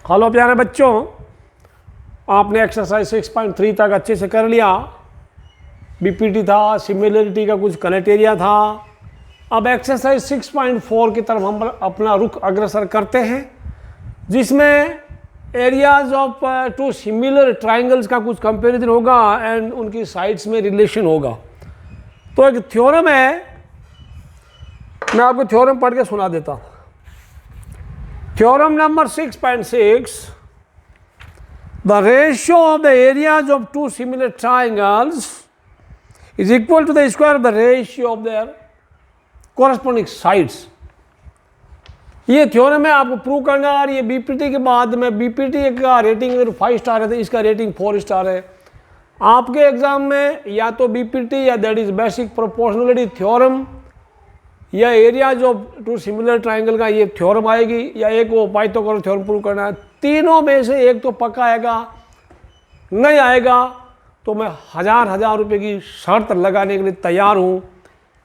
Hello प्यारे बच्चों, आपने एक्सरसाइज 6.3 तक अच्छे से कर लिया। बीपीटी था, सिमिलरिटी का कुछ क्राइटेरिया था। अब एक्सरसाइज 6.4 की तरफ हम अपना रुख अग्रसर करते हैं, जिसमें areas of two similar triangles का कुछ कंपैरिजन होगा एंड उनकी साइड्स में रिलेशन होगा। तो एक थ्योरम है, मैं आपको थ्योरम पढ़ के सुना देता हूँ। Theorem number 6.6, the ratio of the areas of two similar triangles is equal to the square of the ratio of their corresponding sides. ये थ्योरम है, आपको प्रूव करना। और ये बीपीटी के बाद में बीपीटी का रेटिंग अगर 5 स्टार है तो इसका रेटिंग 4 स्टार है। आपके एग्जाम में या तो बीपीटी या that is basic proportionality theorem या एरिया जो टू सिमिलर ट्राइंगल का ये थ्योरम आएगी, या एक वो पाइथागोरस थ्योरम प्रूव करना है। तीनों में से एक तो पक्का आएगा, नहीं आएगा तो मैं हजार रुपए की शर्त लगाने के लिए तैयार हूँ।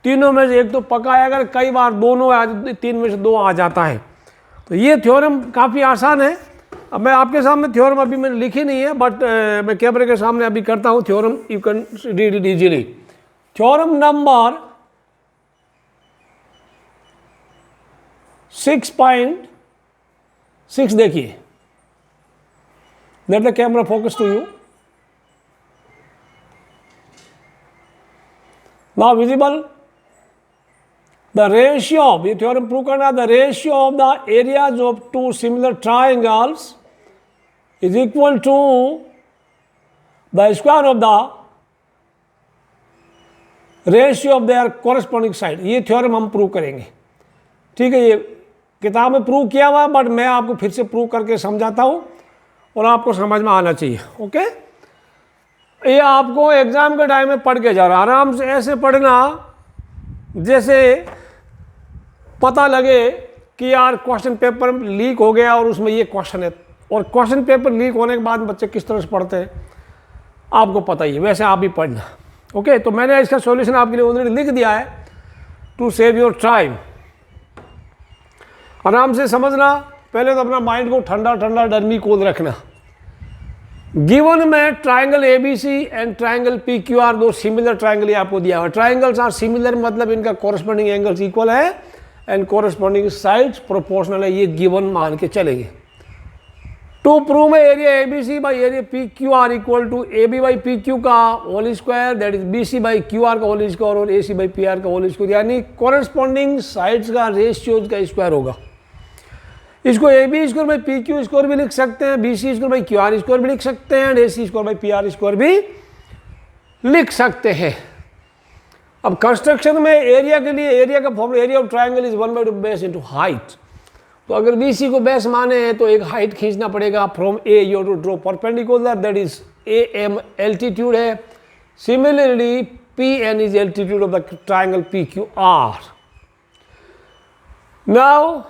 तीनों में से एक तो पक्का आएगा, कई बार दोनों तीन में से दो आ जाता है। तो ये थ्योरम काफ़ी आसान है। अब मैं आपके सामने थ्योरम अभी मैंने लिखी नहीं है, बट मैं कैमरे के सामने अभी करता हूँ theorem, you can read it easily. Theorem number 6.6 देखिए। Let the camera focus to you. Now visible the ratio of, ये थ्योरम प्रूव करना, the ratio of the areas of two similar triangles is equal to the square of the ratio of their corresponding side. ये theorem हम prove करेंगे, ठीक है। ये किताब में प्रूव किया हुआ, बट मैं आपको फिर से प्रूव करके समझाता हूँ और आपको समझ में आना चाहिए। ओके, ये आपको एग्जाम के टाइम में पढ़ के जा रहा, आराम से ऐसे पढ़ना जैसे पता लगे कि यार क्वेश्चन पेपर लीक हो गया और उसमें ये क्वेश्चन है, और क्वेश्चन पेपर लीक होने के बाद बच्चे किस तरह से पढ़ते हैं आपको पता ही है, वैसे आप भी पढ़ना। ओके, तो मैंने इसका सॉल्यूशन आपके लिए ऑलरेडी लिख दिया है टू सेव योर टाइम। आराम से समझना, पहले तो अपना माइंड को ठंडा डरमी कूल रखना। गिवन में triangle ABC and triangle PQR, दो सिमिलर ट्राइंगल आपको दिया हुआ। ट्राइंगल्स आर सिमिलर मतलब इनका कॉरेस्पॉन्डिंग एंगल्स इक्वल है एंड कॉरेस्पॉन्डिंग साइड्स प्रोपोर्शनल है, ये गिवन मान के चलेंगे। टू प्रूव में area ABC by area PQR equal to AB by PQ का whole square, that is BC by QR का होल स्क्वायर और एसी बाई पीआर का होल स्क्वायर, यानी कॉरेस्पॉन्डिंग साइड्स का रेशियोज का स्क्वायर होगा। इसको A B square by P Q square भी लिख सकते हैं, B C square by Q R square भी लिख सकते हैं, A C square by P R square भी लिख सकते हैं। अब कंस्ट्रक्शन में एरिया के लिए एरिया का formula, area of triangle is 1/2 base into height. तो अगर बी सी को बेस माने हैं तो एक हाइट खींचना पड़ेगा from A, you to draw perpendicular, that is A M altitude है। Similarly P N is altitude of the triangle P Q R. Now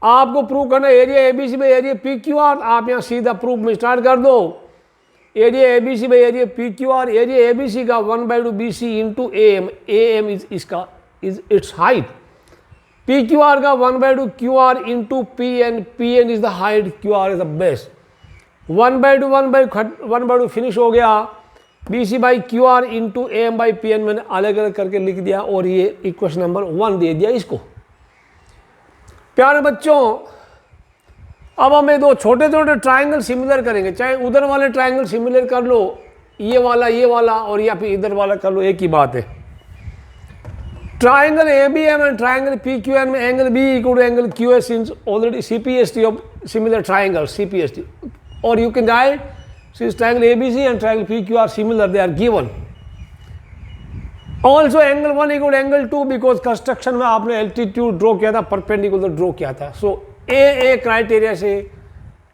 आपको प्रूव करना area ABC by area P Q R. आप यहाँ सीधा proof में start कर दो। Area ABC by area P Q R, area ABC का 1/2 BC into A M is इसका is its height, P Q R का 1/2 QR into P N is the height, Q R is the base. 1/2 finish हो गया, BC by Q R into AM by P N मैंने अलग अलग करके लिख दिया और ये इक्वेशन नंबर 1 दे दिया इसको। प्यारे बच्चों, अब हमें दो छोटे छोटे ट्राइंगल सिमिलर करेंगे, चाहे उधर वाले ट्राइंगल सिमिलर कर लो, ये वाला और या फिर इधर वाला कर लो, एक ही बात है। Triangle ABM and triangle PQN में angle B equal to angle QS since already CPST of similar triangle, CPST, और you can write since triangle ABC and triangle PQ are similar, they are given. Also angle 1 equal angle 2 because construction में आपने altitude draw किया था, perpendicular draw किया था। So A criteria से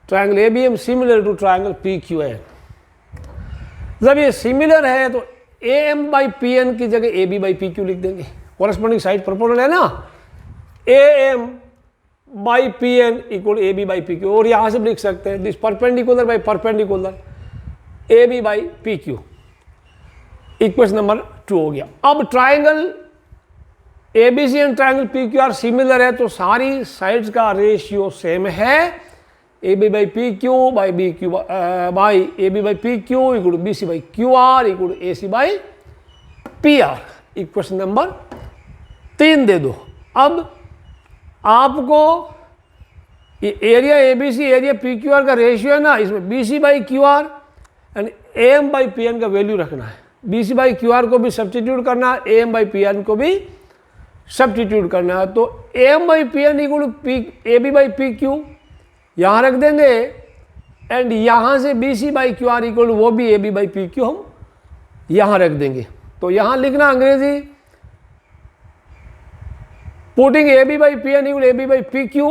triangle ABM similar to triangle PQN। जब ये similar है तो AM बाई PN की जगह AB बाई PQ लिख देंगे, कॉरेस्पॉन्डिंग साइड प्रोपोर्शनल है ना। AM by PN equal AB by PQ, और यहाँ से लिख सकते हैं this perpendicular by perpendicular AB by PQ। Equation number 2 हो गया। अब triangle ABC and triangle PQR similar है तो सारी साइड्स का रेशियो सेम है A B by P Q by B Q by A B by P Q equal to B C by Q R equal to A C by P are. Equation number 3 दे दो। अब आपको ये area A B C area P Q R का ratio है ना, इसमें B C by Q R and A M by P N का वैल्यू रखना है। B C by Q R को भी सब्सटीट्यूट करना है, A M by P N को भी सब्सटीट्यूट करना है। तो A M by P N equal to P A B by P Q यहाँ रख देंगे एंड यहाँ से B C by Q R equal to वो भी A B by P Q हम यहाँ रख देंगे। तो यहाँ लिखना अंग्रेजी putting A B by P N equal A B by P Q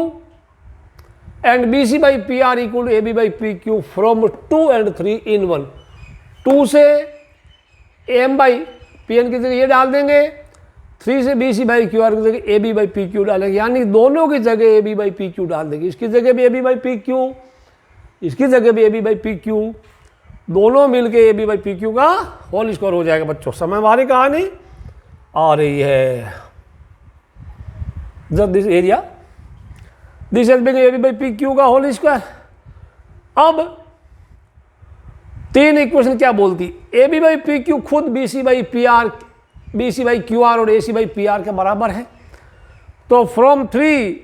and B C by P R equal to A B by P Q from 2 and 3 in 1। 2 से M by P N की जगह ये डाल देंगे, 3 से B C by Q R की जगह A B by P Q डालेंगे, यानी दोनों की जगह A B by P Q डाल देंगे। इसकी जगह भी A B by P Q, इसकी जगह भी A B by P Q, दोनों मिलके A B by P Q का होल स्क्वायर हो जाएगा। बच्चों समय हमारी कहानी आ रही है। जब this area this as big A B by P Q का होल स्क्वायर। अब 3 इक्वेशन क्या बोलती, A B by P Q खुद B C by P R, B C by Q R और A C by P R के बराबर है। तो from 3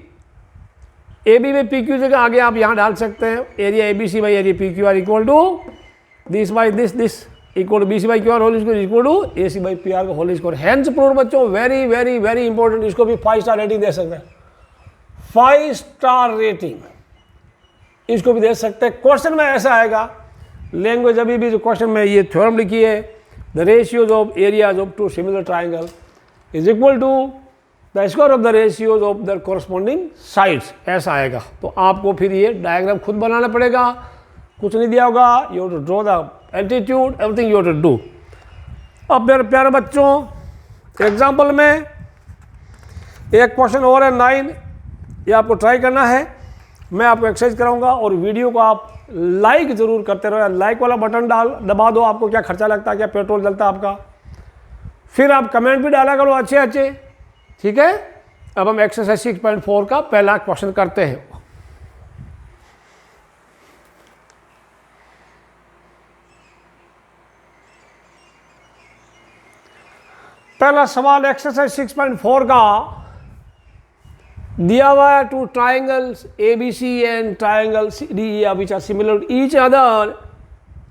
A B by P Q जगह आगे आप यहाँ डाल सकते हैं area A B C by area P Q R equal to this by this equal to B C by Q R whole square equal to A C by P R का whole square. Hence proved बच्चों, very very very important. इसको भी 5 star rating दे सकते हैं, 5 star rating इसको भी दे सकते हैं। क्वेश्चन में ऐसा आएगा लैंग्वेज, अभी भी जो क्वेश्चन में ये थ्योरम लिखी है, the ratios of areas of 2 similar triangle is equal to the square of the ratios of the corresponding sides, ऐसा आएगा। तो आपको फिर ये डायग्राम खुद बनाना पड़ेगा, कुछ नहीं दिया होगा। You have to draw the altitude, everything you have to do. अब मेरे प्यारे बच्चों एग्जाम्पल में एक क्वेश्चन और है 9, ये आपको ट्राई करना है। मैं आपको एक्सरसाइज कराऊंगा और वीडियो को आप लाइक ज़रूर करते रहो। लाइक वाला बटन दबा दो, आपको क्या खर्चा लगता है, क्या पेट्रोल जलता है आपका। फिर आप कमेंट भी डाला करो अच्छे अच्छे, ठीक है। अब हम एक्सरसाइज 6.4 का पहला क्वेश्चन करते हैं। पहला सवाल एक्सरसाइज 6.4 का दिया हुआ है, 2 triangles ABC and triangle CDE which are similar to each other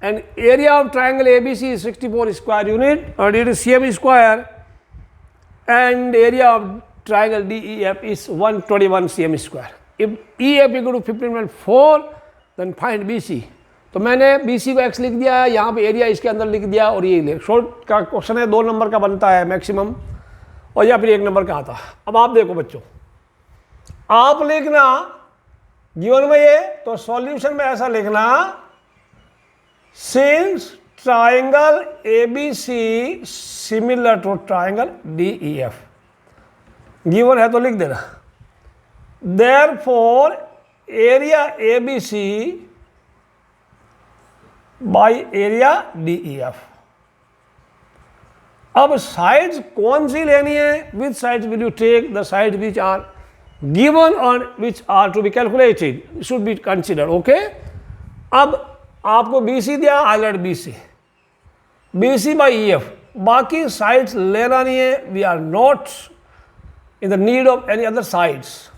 and area of triangle ABC is 64 square unit and it is CM square and area of triangle DEF is 121 CM square. If EF equal to 15.4 then find BC। तो मैंने BC को X लिख दिया है, यहाँ पे area इसके अंदर लिख दिया और ये शॉर्ट का क्वेश्चन है, 2 नंबर का बनता है मैक्सिमम और या फिर 1 नंबर का आता है। अब आप देखो बच्चों, आप लिखना गिवन में ये, तो सॉल्यूशन में ऐसा लिखना since triangle ABC similar to triangle DEF, given है तो लिख देना। Therefore area ABC by area DEF। अब साइड्स कौन सी लेनी है, which sides will you take, the side which are given on which are to be calculated should be considered, okay। अब आपको BC दिया, हाईलाइट BC by EF, बाकी sides लेना नहीं है, we are not in the need of any other sides,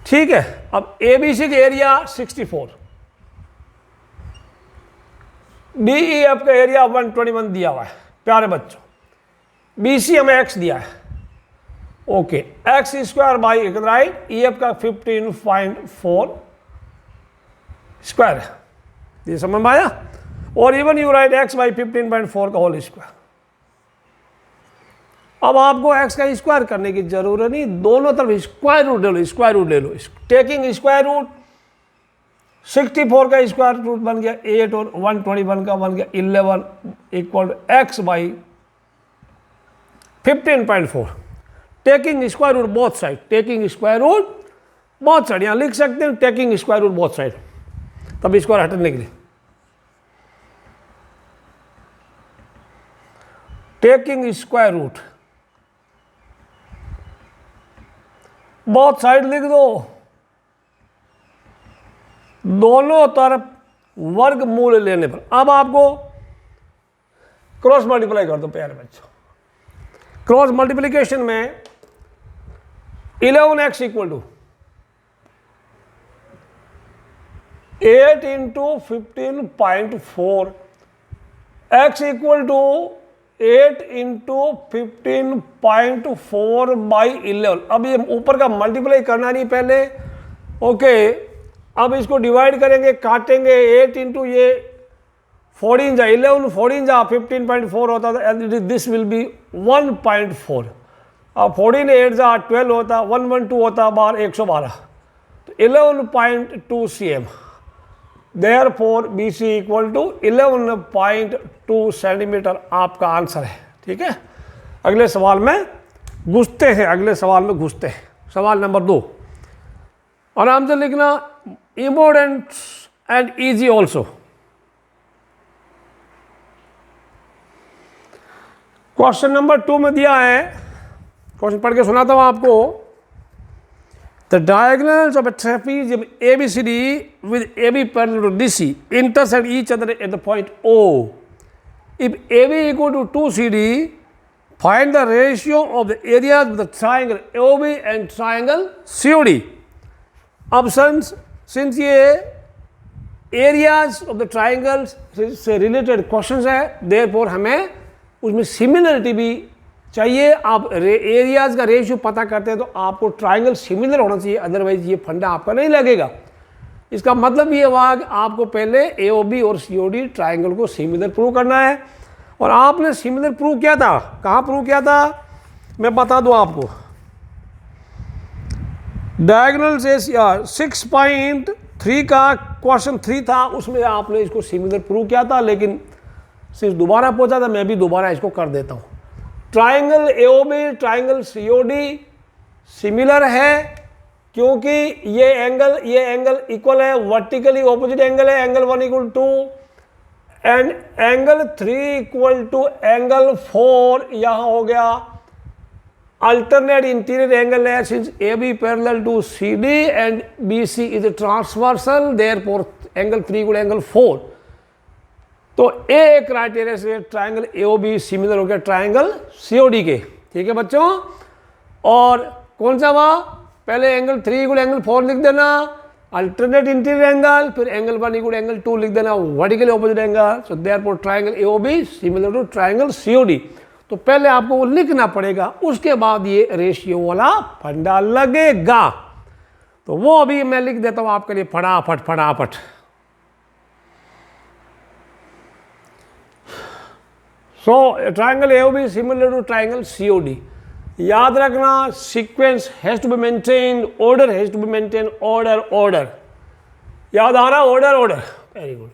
ठीक है। अब ABC का एरिया 64, DEF का एरिया 121 दिया हुआ है प्यारे बच्चों, BC हमें X दिया है, okay. X square by right, EF का 15.4 स्क्वायर है, ये समझ में आया। और even you right x by 15.4 का होल स्क्वायर। अब आपको एक्स का स्क्वायर करने की जरूरत नहीं, दोनों तरफ स्क्वायर रूट ले लो, स्क्वायर रूट ले लो। टेकिंग स्क्वायर रूट 64 का स्क्वायर रूट बन गया 8 और 121 का बन गया 11 equal X by 15.4। Taking square root both side, taking square root both side, यहां लिख सकते हैं taking square root both side, तब स्क्वायर हटाने के लिए taking square root both side लिख दो। दोनों तरफ वर्गमूल लेने पर। अब आपको क्रॉस मल्टीप्लाई कर दो प्यारे बच्चों। क्रॉस मल्टीप्लिकेशन में 11x equal to 8 into 15.4, x equal to 8 into 15.4 by 11। अब ये ऊपर का मल्टीप्लाई करना नहीं पहले, ओके। अब इसको डिवाइड करेंगे, काटेंगे, 8 इंटू ये 14 जा 11, 14 जा 15.4 होता था, एंड दिस विल बी 1.4। अब 14 8 जा 12 होता, 112 होता, बार 112, तो 11.2 cm। Therefore BC equal to 11.2 centimetre आपका आंसर है। ठीक है, अगले सवाल में घुसते हैं, सवाल नंबर 2। आराम से लिखना, important and easy also. Question number 2 में दिया है, क्वेश्चन पढ़ के सुनाता हूं आपको। The diagonals of a trapezium ABCD with AB parallel to DC intersect each other at the point O. If AB equal to 2CD, find the ratio of the areas of the triangle AOB and triangle COD. Options, since ये areas of the triangles से related questions है, therefore हमें उसमें similarity भी चाहिए। आप areas का ratio पता करते हैं तो आपको ट्राइंगल सिमिलर होना चाहिए, अदरवाइज ये फंडा आपका नहीं लगेगा। इसका मतलब ये हुआ कि आपको पहले AOB और COD ट्राइंगल को सिमिलर प्रूव करना है। और आपने सिमिलर प्रूव किया था, कहाँ प्रूव किया था मैं बता दूं आपको। डायगोनल से 6.3 का क्वेश्चन 3 था, उसमें आपने इसको सिमिलर प्रूव किया था, लेकिन सिर्फ दोबारा पूछा था, मैं भी दोबारा इसको कर देता हूँ। Triangle AOB triangle COD similar है क्योंकि ये एंगल इक्वल है, वर्टिकली ऑपोजिट एंगल है, angle 1 equal to and angle 3 equal to angle 4। यहाँ हो गया अल्टरनेट इंटीरियर एंगल है, since AB parallel to CD and BC is transversal, therefore angle 3 equal angle 4। तो ए क्राइटेरिया से triangle AOB similar हो गया triangle COD के। ठीक है बच्चों, और कौन सा हुआ, पहले एंगल 3 इक्वल एंगल 4 लिख देना, अल्टरनेट इंटीरियर एंगल, फिर एंगल 1 इक्वल एंगल 2 लिख देना, vertically opposite angle. So therefore triangle AOB similar to triangle COD। तो पहले आपको वो लिखना पड़ेगा, उसके बाद ये रेशियो वाला फंडा लगेगा। तो वो अभी मैं लिख देता हूं आपके लिए फटाफट। So triangle AOB similar to triangle COD। याद रखना, sequence has to be maintained, order has to be maintained, order. याद आ रहा, ऑर्डर। Very good.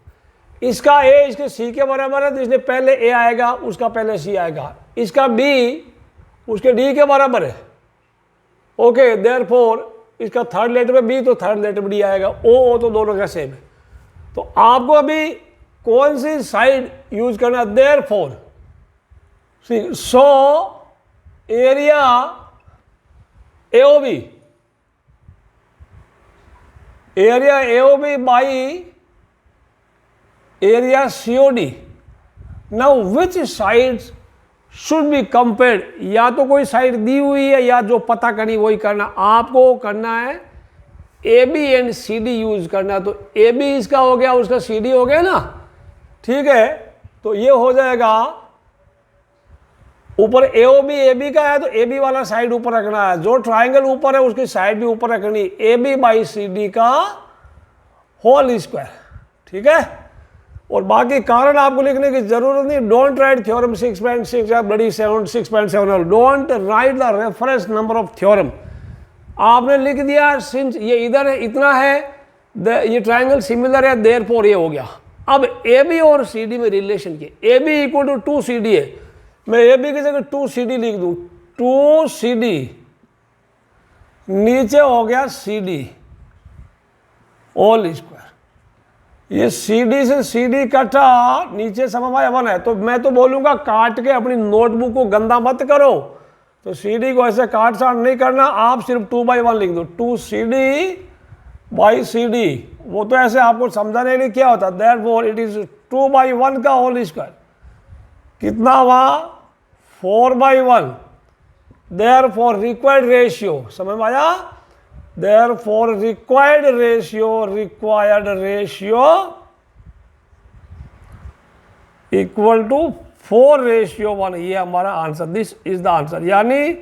इसका A इसके C के बराबर है, तो इसलिए पहले A आएगा, उसका पहले C आएगा। इसका B उसके D के बराबर है, ओके। देयरफॉर इसका थर्ड लेटर में B, तो थर्ड लेटर में D आएगा। O तो दोनों का सेम है। तो आपको अभी कौन सी साइड यूज करना, therefore so area AOB by area COD। Now which sides should be compared, या तो कोई साइड दी हुई है या जो पता करनी वही करना। आपको करना है AB एंड CD यूज करना। तो AB इसका हो गया, उसका CD हो गया ना, ठीक है। तो ये हो जाएगा, ऊपर AOB AB का है तो AB वाला साइड ऊपर रखना है, जो ट्राइंगल ऊपर है उसकी साइड भी ऊपर रखनी, AB बाई CD का होल स्क्वायर। ठीक है, और बाकी कारण आपको लिखने की जरूरत नहीं। डोंट राइट थ्योरम 6.6 या bloody 6.7, don't write the reference number of theorem. आपने लिख दिया, सिंस ये इधर है, इतना है, ये ट्राइंगल सिमिलर है, देयरफॉर ये हो गया। अब AB और CD में रिलेशन के, AB इक्वल टू 2CD है, मैं AB की जगह 2CD लिख दूं, 2CD नीचे हो गया CD होल स्क्वायर। ये CD से CD कटा, नीचे समवाय 1 है, तो मैं तो बोलूंगा काट के अपनी नोटबुक को गंदा मत करो। तो CD को ऐसे काट साट नहीं करना, आप सिर्फ 2/1 लिख दो, 2CD बाई सी डी, वो तो ऐसे आपको समझाने के लिए क्या होता है, देयरफॉर इट इज 2/1 का होल स्क्वायर, कितना हुआ 4/1, देयरफॉर रिक्वायर्ड रेशियो, समझ में आया, therefore required ratio equal to 4:1, ये हमारा answer, this is the answer. यानी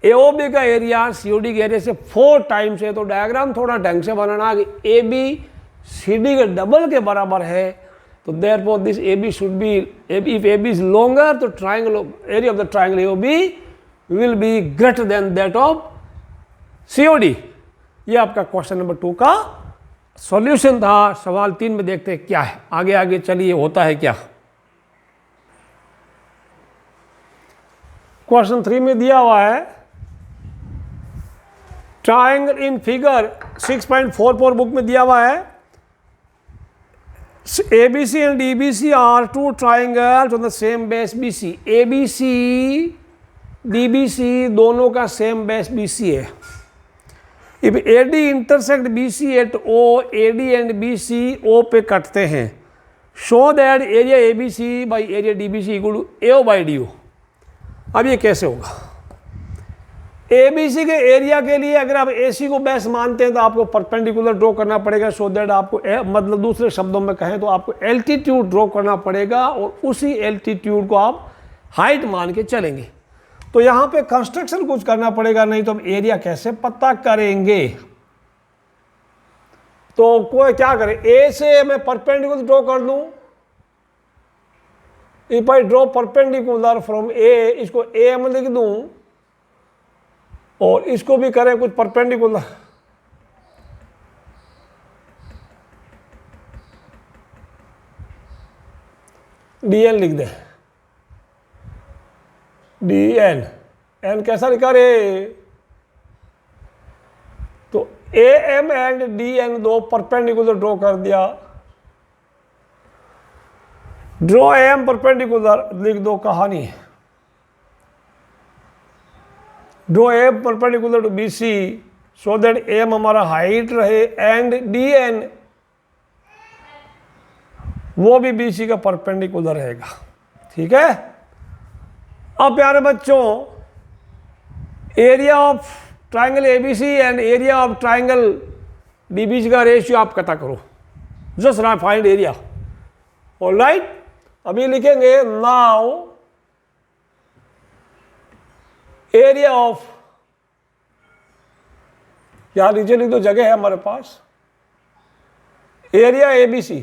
एओबी का एरिया सीओडी के एरिया से 4 टाइम्स है, तो डायग्राम थोड़ा ढंग से बनाना कि ए बी सी डी के डबल के बराबर है, तो therefore this A B should be, if A B is longer तो triangle area of the triangle AOB will be greater than that of COD. ये आपका क्वेश्चन नंबर 2 का solution था। सवाल 3 में देखते हैं क्या है, आगे आगे चलिए होता है क्या। क्वेश्चन 3 में दिया हुआ है ट्राइंगल इन फिगर 6.44 बुक में दिया हुआ है, ABC and DBC are two triangles on the same base BC। ABC DBC दोनों का सेम बेस BC है। If AD intersect BC at O, AD and BC O पे कटते हैं, show that area ABC by area DBC equal to AO by DO। अब ये कैसे होगा, ABC के एरिया के लिए अगर आप AC को बेस मानते हैं तो आपको परपेंडिकुलर ड्रॉ करना पड़ेगा, सो दैट आपको मतलब दूसरे शब्दों में कहें तो आपको एल्टीट्यूड ड्रॉ करना पड़ेगा और उसी एल्टीट्यूड को आप हाइट मान के चलेंगे। तो यहाँ पे कंस्ट्रक्शन कुछ करना पड़ेगा, नहीं तो हम एरिया कैसे पता करेंगे। तो कोई क्या करे, ए से मैं परपेंडिकुलर ड्रॉ कर दूं, if I draw perpendicular from A, इसको ए में लिख दूं और इसको भी करें कुछ परपेंडिकुलर, डीएन लिख दें, डीएन, एन कैसा लिखा रे, तो A M and D N दो परपेंडिकुलर ड्रॉ कर दिया, ड्रॉ एम परपेंडिकुलर लिख दो, कहानी है, draw M perpendicular to B C so that M हमारा हाइट रहे एंड डी एन वो भी बी सी का परपेंडिकुलर रहेगा। ठीक है, अब प्यारे बच्चों area of triangle ABC and area of triangle DBC का रेशियो आप पता करो, just now find area. Alright, अभी लिखेंगे नाउ एरिया ऑफ, यहां नीचे लिख दो, जगह है हमारे पास, area ABC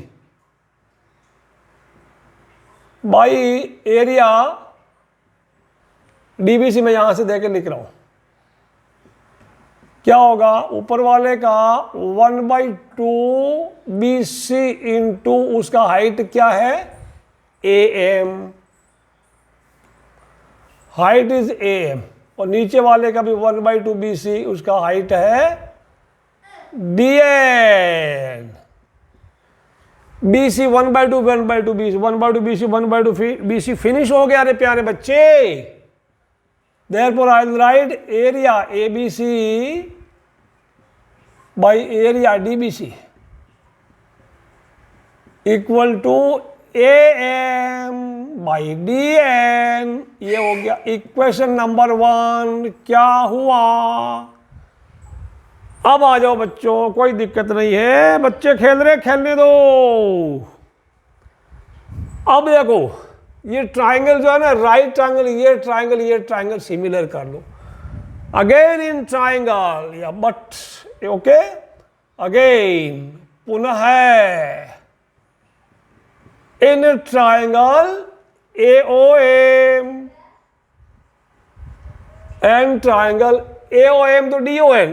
by area DBC में यहां से देके लिख रहा हूं, क्या होगा, ऊपर वाले का 1/2 BC इंटू उसका हाइट क्या है AM, हाइट इज AM, और नीचे वाले का भी 1/2 BC उसका हाइट है DN। BC 1/2 BC 1/2 BC 1/2 BC finish हो गया रे प्यारे बच्चे। Therefore I will write area ABC by area DBC equal to AM by DN। ये हो गया इक्वेशन नंबर 1। क्या हुआ, अब आ जाओ बच्चों, कोई दिक्कत नहीं है, बच्चे खेल रहे खेलने दो। अब देखो ये ट्राइंगल जो है ना, राइट ट्राइंगल, ये ट्राइंगल सिमिलर कर लो अगेन इन ट्राइंगल, या बट ओके अगेन पुनः है in triangle AOM and triangle AOM तो DON,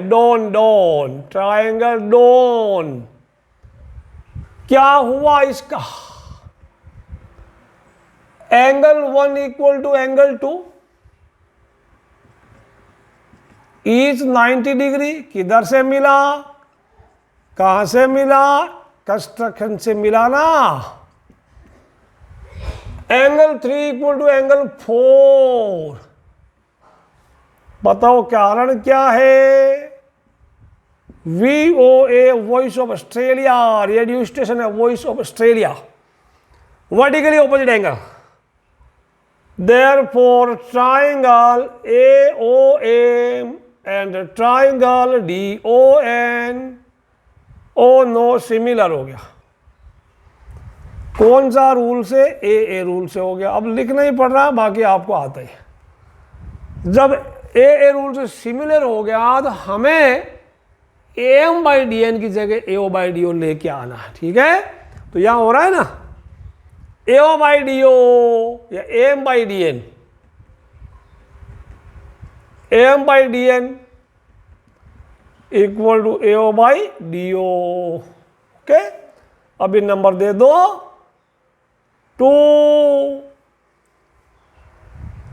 डॉन ट्राइंगल डॉन। क्या हुआ इसका, angle 1 equal to angle 2 is 90 degree. किधर से मिला, कहां से मिला, कंस्ट्रक्शन से मिला ना। एंगल 3 इक्वल टू एंगल 4, बताओ कारण क्या है, VOA voice of Australia, radio station है voice of Australia, vertically opposite angle. Therefore triangle AOM and triangle DON O नो सिमिलर हो गया। कौन सा रूल से? ए रूल से हो गया। अब लिखना ही पड़ रहा है, बाकी आपको आता है। जब ए रूल से सिमिलर हो गया तो हमें AM बाई DN की जगह AO बाई DO लेके आना है, ठीक है। तो यहां हो रहा है ना AO बाई DO या AM by DN, AM by DN equal to AO by DO। Okay, अभी नंबर दे दो 2,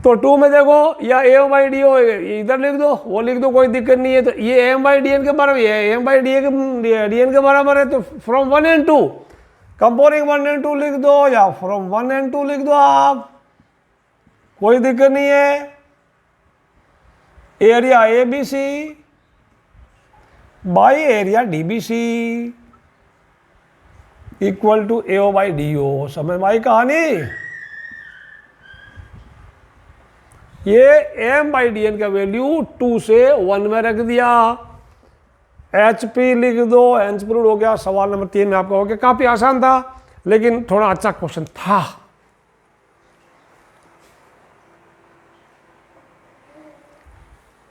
तो 2 में देखो या AO बाई DO इधर लिख दो, वो लिख दो, कोई दिक्कत नहीं है। तो ये AM बाई DN के बराबर है, AM बाई DN के बराबर है। तो फ्रॉम 1 and 2 कंपेयरिंग 1 and 2 लिख दो, या फ्रॉम 1 and 2 लिख दो आप, कोई दिक्कत नहीं है। Area ABC by area DBC equal to AO by DO। समझ में आई कहानी? ये M बाई DN का वैल्यू 2 से 1 में रख दिया, HP लिख दो, एंसप्रूड हो गया। सवाल नंबर 3 में आपका हो गया। काफी आसान था, लेकिन थोड़ा अच्छा क्वेश्चन था।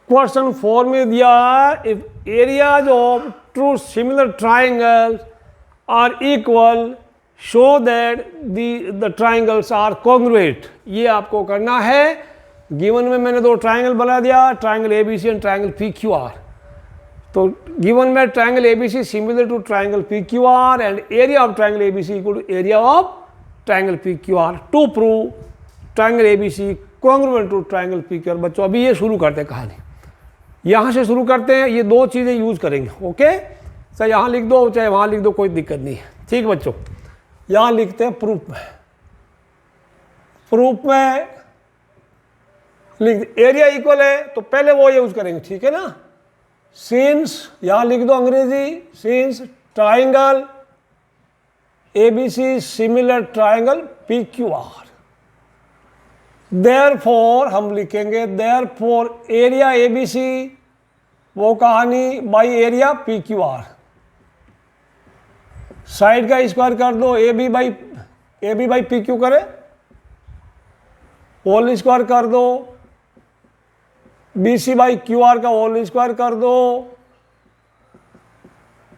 क्वेश्चन 4 में दिया, if areas of two similar triangles are equal show that the triangles are congruent. ये आपको करना है। गिवन में मैंने 2 ट्राइंगल बना दिया, triangle ABC and triangle PQR। तो गिवन में triangle ABC similar to triangle PQR and area of triangle ABC equal to area of triangle PQR to prove triangle ABC congruent to triangle PQR। बच्चों अभी ये शुरू करते हैं कहानी, यहाँ से शुरू करते हैं। ये 2 चीज़ें यूज करेंगे, ओके। चाहे यहाँ लिख दो चाहे वहाँ लिख दो, कोई दिक्कत नहीं है, ठीक बच्चों। यहाँ लिखते हैं प्रूफ में। प्रूफ में लिख एरिया इक्वल है तो पहले वो यूज करेंगे, ठीक है ना। सिंस, यहाँ लिख दो अंग्रेजी, since triangle ABC similar triangle PQR, therefore हम लिखेंगे देयरफॉर एरिया ABC वो कहानी बाई एरिया PQR। साइड का स्क्वायर कर दो, AB बाई PQ करे, होल स्क्वायर कर दो, BC बाई QR का होल स्क्वायर कर दो,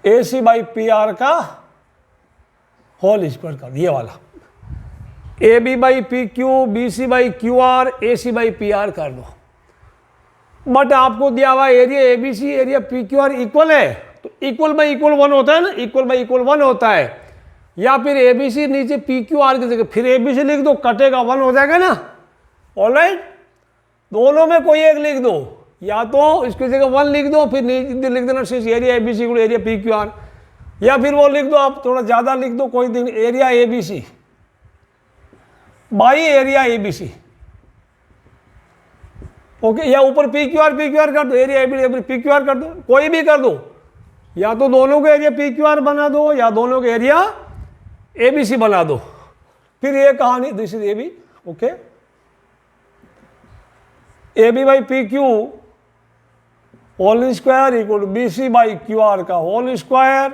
AC बाई PR का होल स्क्वायर कर दो। ये वाला AB by PQ, BC by QR, AC by PR कर दो। बट आपको दिया हुआ area ABC area PQR equal है, तो इक्वल बाई इक्वल 1 होता है ना, इक्वल बाई इक्वल 1 होता है। या फिर ABC नीचे PQR की जगह फिर ABC लिख दो, कटेगा 1 हो जाएगा ना। ऑलराइट, दोनों में कोई एक लिख दो, या तो इसकी जगह 1 लिख दो, फिर नीचे लिख देना सिर्फ एरिया ABC को एरिया PQR, या फिर वो लिख दो आप थोड़ा ज़्यादा लिख दो, कोई दिन area ABC by area ABC, okay. या ऊपर PQR कर दो, एरिया PQR कर दो, कोई भी कर दो, या तो दोनों को एरिया PQR बना दो या दोनों को एरिया ABC बना दो। फिर ये कहानी, this is AB, okay. AB by PQ whole square equal to BC by QR का whole square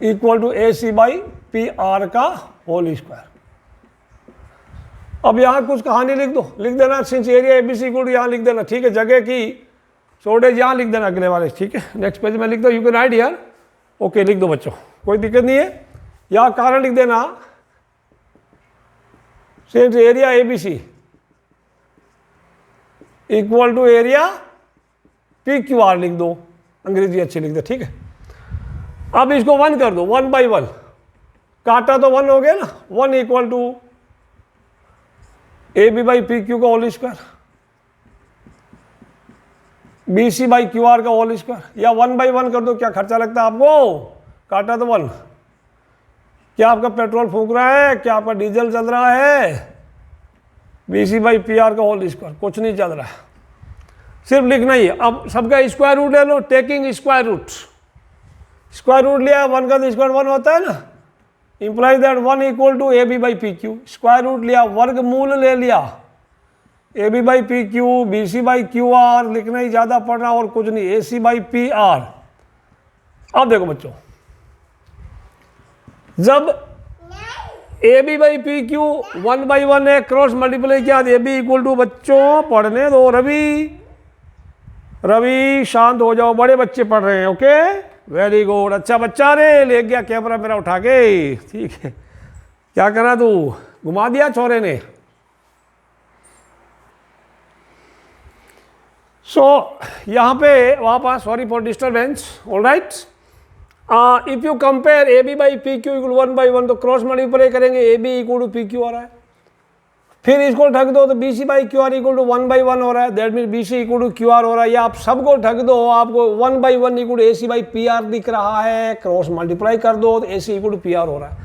equal to AC by PR का होल स्क्वायर। अब यहाँ कुछ कहानी लिख दो, लिख देना since area ABC equal to, यहाँ लिख देना, ठीक है। जगह की शॉर्टेज यहाँ लिख देना अगले वाले, ठीक है। नेक्स्ट पेज में लिख दो, you can right here, okay. लिख दो बच्चों, कोई दिक्कत नहीं है। यहाँ कारण लिख देना since area ABC equal to area PQR लिख दो, अंग्रेजी अच्छी लिख दो, ठीक है। अब इसको 1 कर दो, 1 बाई 1, काटा तो 1 हो गया ना। 1 equal to AB by PQ का whole square, BC by QR का होल स्क्वायर, या 1 बाई 1 कर दो। क्या खर्चा लगता है आपको? काटा तो 1। क्या आपका पेट्रोल फूक रहा है? क्या आपका डीजल चल रहा है? BC बाई PR का होल स्क्वायर, कुछ नहीं चल रहा है। सिर्फ लिखना ही है। अब सबका स्क्वायर रूट ले लो, taking square root. Square root लिया, 1 का तो स्क्वायर 1 होता है ना, implies that 1 equal to A B by P Q. Square root लिया, वर्गमूल ले लिया, A B by P Q, B C by Q R, लिखना ही ज़्यादा पड़ रहा और कुछ नहीं, A C by P R. अब देखो बच्चों, जब A B by P Q 1/1 है, क्रॉस मल्टीप्लाई किया, ए बी इक्वल टू, बच्चों पढ़ने दो, रवि शांत हो जाओ, बड़े बच्चे पढ़ रहे हैं, ओके वेरी गुड, अच्छा बच्चा रे, ले गया कैमरा मेरा उठा के, ठीक है। क्या करा तू, घुमा दिया छोरे ने। यहाँ पे वापस, sorry for disturbance, all right. If you compare A B by P Q equal 1/1, तो क्रॉस मल्टीप्लाई करेंगे, A B equal to P Q आ रहा है, फिर इसको ढक दो तो B C by Q R equal to 1/1 हो रहा है, that mean B C equal to Q R हो रहा है। या आप सबको ढक दो, आपको 1/1 equal to A C by P R दिख रहा है, क्रॉस मल्टीप्लाई कर दो तो A C equal to P R हो रहा है।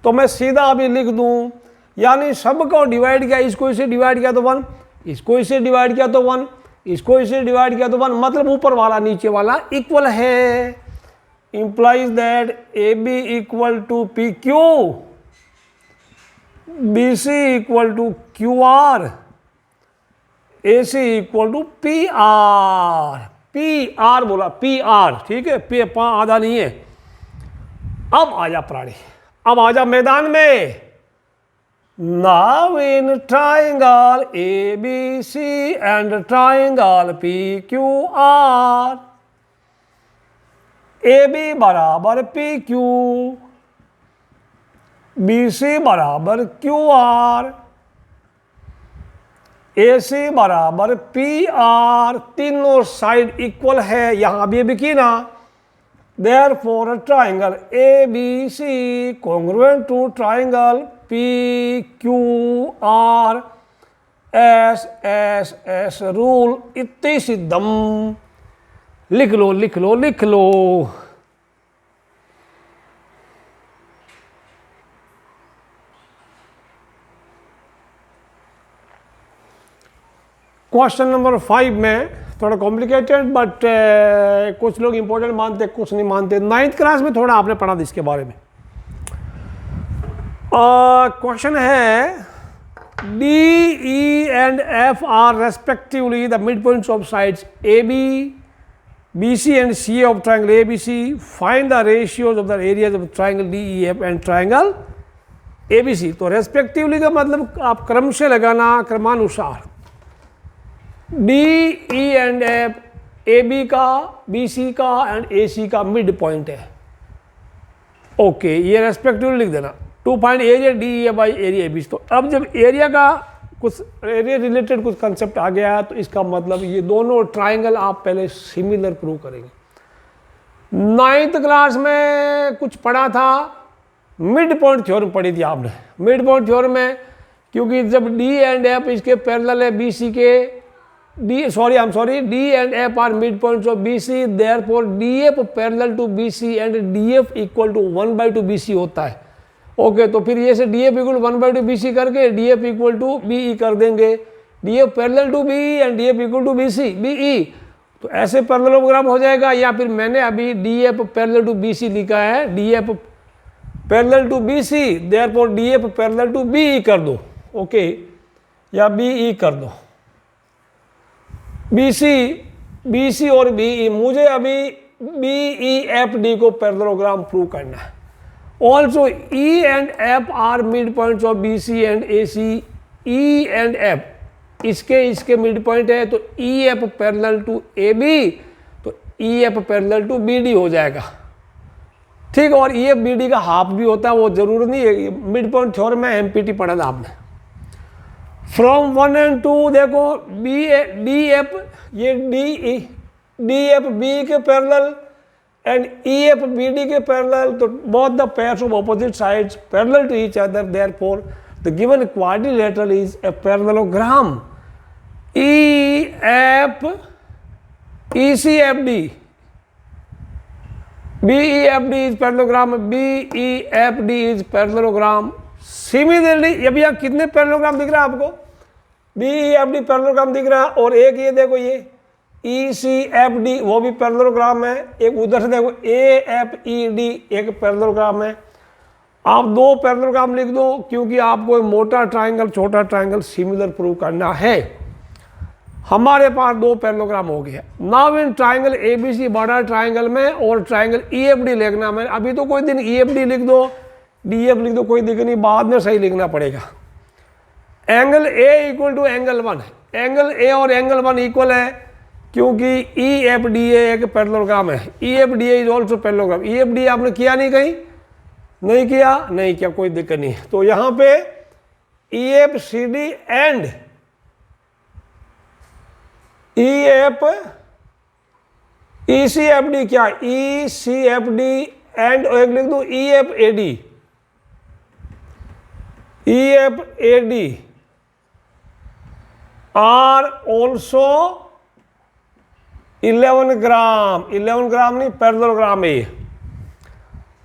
तो मैं सीधा अभी लिख दूं, यानी सबको डिवाइड किया, इसको इसे डिवाइड किया तो 1, इसको इसे डिवाइड किया तो 1, इसको इसे डिवाइड किया तो 1, मतलब ऊपर वाला नीचे वाला इक्वल है। Implies that A B equal to P Q, B C equal to Q R, A C equal to P R. P R बोला, पी आर, ठीक है, पी आधा नहीं है। अब आजा प्राणी, अब आजा मैदान में। Now in triangle A B C and triangle P Q R, A B बराबर पी क्यू, बी सी बराबर क्यू आर, ए सी बराबर पी आर, तीनों साइड इक्वल है, यहां भी की ना। Therefore triangle A B C congruent to triangle P Q R, S S S rule इति सिद्धम। लिख लो लिख लो लिख लो। क्वेश्चन नंबर 5 में थोड़ा कॉम्प्लिकेटेड, बट कुछ लोग इंपॉर्टेंट मानते, कुछ नहीं मानते। 9th क्लास में थोड़ा आपने पढ़ा था इसके बारे में। क्वेश्चन है, D E and F are respectively the mid points of sides A B, B C and C of triangle A B C. Find the ratios of the areas of triangle D E F and triangle A B C. तो respectively का मतलब आप क्रम से लगाना, क्रमानुसार। D E and F, A B का, B C का एंड ए सी का मिड पॉइंट है, ओके, ये रेस्पेक्टिवली लिख देना। To find area D E by area A B. तो अब जब एरिया का कुछ एरिया रिलेटेड कुछ कंसेप्ट आ गया तो इसका मतलब ये दोनों ट्राइंगल आप पहले सिमिलर प्रूव करेंगे। 9th क्लास में कुछ पढ़ा था, मिड पॉइंट थ्योरम पढ़ी थी आपने। मिड पॉइंट थ्योरम में, क्योंकि जब डी एंड एफ इसके पैरेलल है बी सी के, D and F are mid points of B C, therefore D F parallel to B C and D F equal to 1/2 B C होता है, okay. तो फिर ये से D F equal 1/2 B C करके D F equal to B E कर देंगे, D F parallel to B E and D F equal to B C B E. तो ऐसे पैरेललोग्राम हो जाएगा। या फिर मैंने अभी D F parallel to B C लिखा है, D F parallel to B C, therefore D F parallel to B E कर दो, ओके, या बी ई कर दो। बी सी और बी ई, मुझे अभी बी ई एफ डी को पैरेललोग्राम प्रूव करना है। Also E and F are mid points of B C and A C. E and F इसके मिड पॉइंट है, तो E F parallel to A B, तो E F parallel to B D हो जाएगा, ठीक। और ई एफ बी डी का half भी होता है, वो जरूर नहीं है। मिड पॉइंट थ्योरम में एमपीटी पढ़ा था आपने। फ्रॉम 1 and 2 देखो, डी एफ, ये डी एफ बी के parallel and E F B D के पैरेलल, तो both the pairs of opposite sides parallel to each other, therefore the given quadrilateral is a parallelogram. E F E C F D, B E F D is parallelogram, B E F D is parallelogram. Similarly अभी यहाँ कितने parallelogram दिख रहा है आपको? B E F D parallelogram दिख रहा है। और एक ये देखो, ये ECFD वो भी पैरेललोग्राम है। एक उधर से देखो AFED एक पैरेललोग्राम है। आप दो पैरेललोग्राम लिख दो क्योंकि आपको मोटा ट्रायंगल छोटा ट्रायंगल सिमिलर प्रूव करना है। हमारे पास दो पैरेललोग्राम हो गया। नाउ इन ट्रायंगल ABC बड़ा ट्रायंगल में और ट्रायंगल EFD लिखना है। अभी तो कोई दिन EFD लिख दो, DF लिख दो, कोई दिक्कत नहीं, बाद में सही लिखना पड़ेगा। Angle A equal to angle 1, angle A और एंगल 1 इक्वल है क्योंकि EFDA एक पैरेललोग्राम है। EFDA is also parallelogram. EFDA आपने किया नहीं कहीं? नहीं किया, कोई दिक्कत नहीं। तो यहां पे EFCD एंड ECFD क्या? ECFD एंड एक लिख दो EFAD आर ऑल्सो 11 ग्राम नहीं, पैरेललोग्राम है।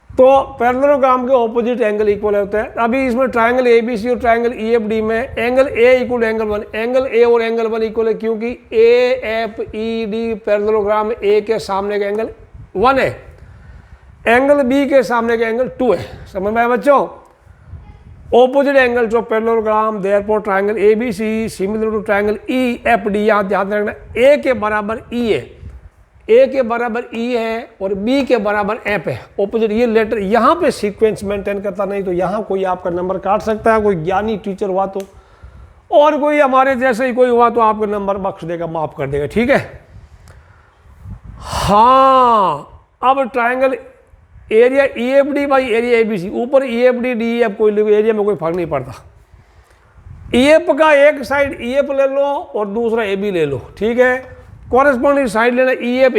तो पैरेललोग्राम के ऑपोजिट एंगल इक्वल होते हैं। अभी इसमें ट्रायंगल ABC और ट्रायंगल EFD में angle A equal angle 1, angle A और एंगल 1 इक्वल है क्योंकि AFED पैरेललोग्राम A के सामने का एंगल 1 है, एंगल B के सामने का एंगल 2 है। समझ में आया बच्चों? Opposite angles of parallelogram therefore triangle ABC similar to triangle EFD। याद रखना A के बराबर E है, A के बराबर E है और B के बराबर F है। ऑपोजिट ये लेटर यहाँ पे सीक्वेंस मेंटेन करता, नहीं तो यहाँ कोई आपका नंबर काट सकता है, कोई ज्ञानी टीचर हुआ तो, और कोई हमारे जैसे ही कोई हुआ तो आपको नंबर बख्श देगा, माफ कर देगा। ठीक है। हाँ, अब triangle area EFD by area ABC, ऊपर EFD DEF कोई एरिया में कोई फर्क नहीं पड़ता। EF का एक साइड EF ले लो और दूसरा AB ले लो, ठीक है। कॉरेस्पॉन्डिंग साइड लेना EF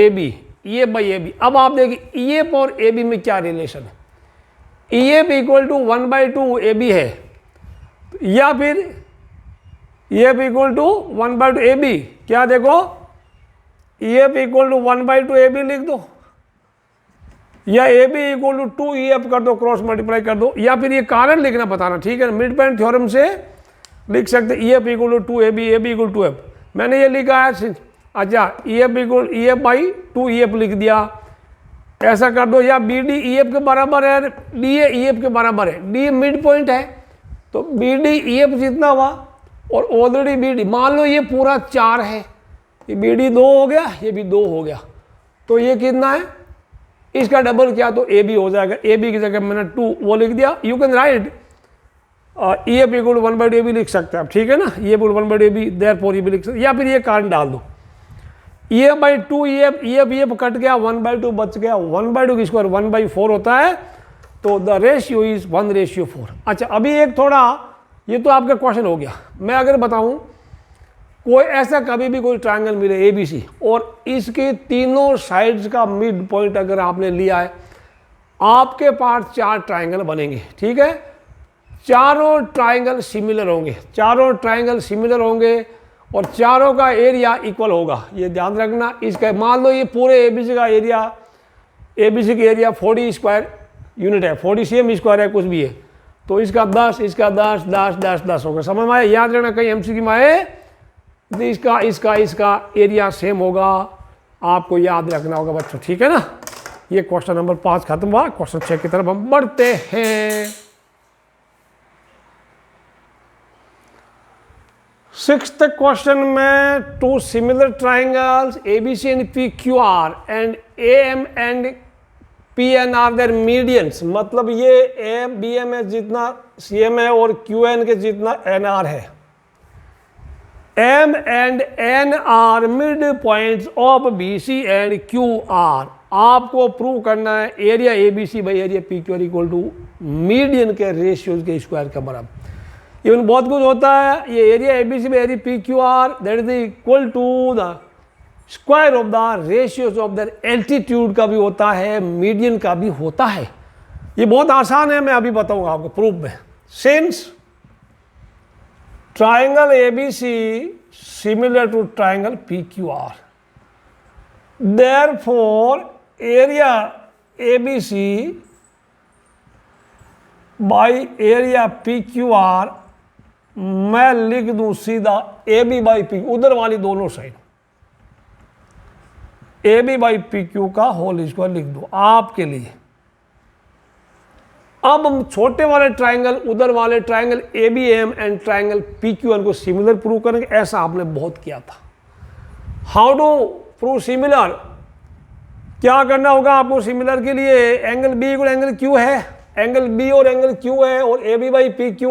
बाई AB। अब आप देखिए EF और AB में क्या रिलेशन है। EF इक्वल टू 1/2 AB है, या फिर EF इक्वल टू 1/2 AB। क्या देखो, EF इक्वल टू 1/2 AB लिख दो, या AB इक्वल टू 2 EF कर दो, क्रॉस मल्टीप्लाई कर दो, या फिर ये कारण लिखना बताना, ठीक है। मिड पॉइंट थ्योरम से लिख सकते EF equal to 2AB, AB equal to 2F। मैंने ये लिखा है, अच्छा EF बाई 2 EF लिख दिया, ऐसा कर दो। या BD EF के बराबर है, DA EF के बराबर है, D मिड पॉइंट है तो BD EF जितना हुआ और ऑलरेडी BD, मान लो ये पूरा 4 है, ये BD 2 हो गया, ये भी 2 हो गया, तो ये कितना है, इसका डबल किया तो AB हो जाएगा। AB की जगह मैंने 2 वो लिख दिया। You can write EF equal to 1/2 AB लिख सकते हैं आप, ठीक है ना। EF equal 1/2 AB therefore EB लिख सकते, या फिर ये कारण डाल दो EF बाई 2 EF कट गया, 1/2 बच गया, 1/2 की स्क्वायर 1/4 होता है, तो द रेशियो इज 1:4। अच्छा, अभी एक थोड़ा, ये तो आपका क्वेश्चन हो गया। मैं अगर बताऊं कोई ऐसा कभी भी कोई ट्रायंगल मिले ABC और इसके तीनों साइड्स का मिड पॉइंट अगर आपने लिया है, आपके पास 4 ट्रायंगल बनेंगे, ठीक है। चारों ट्रायंगल सिमिलर होंगे और चारों का एरिया इक्वल होगा, ये ध्यान रखना। इसका मान लो ये पूरे ABC का एरिया, ABC की एरिया 40 स्क्वायर यूनिट है, 40 cm स्क्वायर है, कुछ भी है, तो इसका 10, इसका 10, 10, 10, 10 होगा। समझ में आया? याद रखना, कहीं MCQ में आए तो इसका एरिया सेम होगा, आपको याद रखना होगा बच्चों, ठीक है ना। ये क्वेश्चन नंबर 5 खत्म हुआ। क्वेश्चन 6 की तरफ हम बढ़ते हैं। 6th क्वेश्चन में 2 similar triangles ABC and PQR and AM and PN are their medians. मतलब ये BM है जितना CM है और QN के जितना NR है। M and N are mid points of BC and QR। आपको प्रूव करना है area ABC by area PQR equal to median के रेशियोज के स्क्वायर के बराबर। इवन बहुत कुछ होता है, ये area ABC by area PQR that is equal to the square of the ratios of the altitude का भी होता है, मीडियन का भी होता है। ये बहुत आसान है, मैं अभी बताऊंगा आपको प्रूफ में। Since triangle ABC similar to triangle PQR, therefore area ABC by area PQR मैं लिख दूं सीधा AB by P, उधर वाली दोनों side A B by P Q का होल स्क्वायर लिख दो आपके लिए। अब हम छोटे वाले ट्राइंगल, उधर वाले triangle A B M and triangle P Q N को सिमिलर प्रूव करेंगे। ऐसा आपने बहुत किया था। How to prove similar? क्या करना होगा आपको सिमिलर के लिए? Angle B equal angle Q है, एंगल बी और एंगल क्यू है, और A B by P Q